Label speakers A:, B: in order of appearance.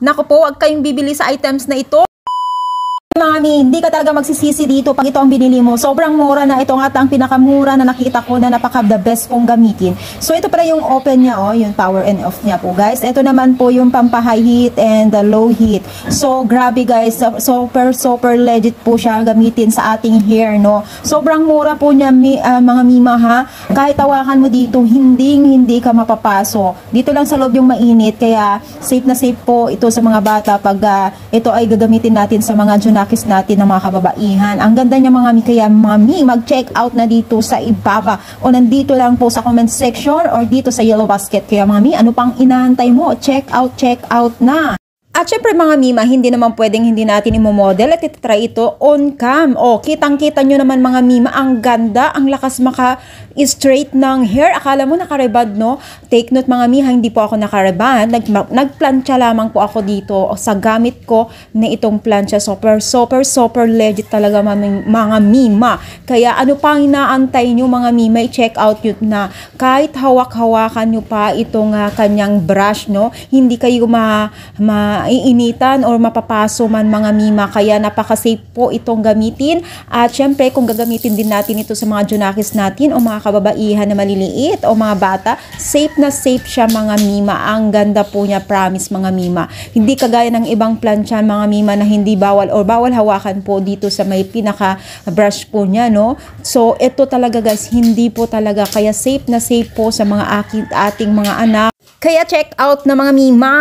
A: Naku po, huwag kayong bibili sa items na ito. Mami, hindi ka talaga magsisisi dito pag ito ang binili mo. Sobrang mura na. Ito nga ang pinakamura na nakita ko na napaka the best pong gamitin. So ito pala yung open niya, oh, yung power and off niya po guys. Ito naman po yung pampa high heat and the low heat. So grabe guys, super legit po siya gamitin sa ating hair, no. Sobrang mura po niya mga mima ha. Kahit tawakan mo dito, hindi ka mapapaso. Dito lang sa loob yung mainit, kaya safe na safe po ito sa mga bata pag ito ay gagamitin natin sa mga junakis natin ng mga kababaihan. Ang ganda niya mga mi, kaya mami, mag-check out na dito sa ibaba o nandito lang po sa comment section or dito sa yellow basket. Kaya mami, ano pang inaantay mo? Check out na! At syempre mga mima, hindi naman pwedeng hindi natin imomodel at itry ito on cam. O, kitang-kita nyo naman mga mima, ang ganda, ang lakas maka-straight ng hair. Akala mo nakarebad, no? Take note mga mima, hindi po ako nakarebad. Nagplansya lamang po ako dito sa gamit ko na itong plansya. Super legit talaga mga mima. Kaya ano pang inaantay nyo mga mima, i-check out yun na. Kahit hawak-hawakan nyo pa itong kanyang brush, no? Hindi kayo maiinitan or mapapaso man mga mima, kaya napaka-safe po itong gamitin. At syempre kung gagamitin din natin ito sa mga junakis natin o mga kababaihan na maliliit o mga bata, safe na safe siya mga mima. Ang ganda po niya, promise mga mima. Hindi kagaya ng ibang plansyan mga mima na hindi bawal or bawal hawakan po dito sa may pinaka brush po niya, no. So ito talaga guys, hindi po talaga, kaya safe na safe po sa mga ating mga anak. Kaya check out na mga mima.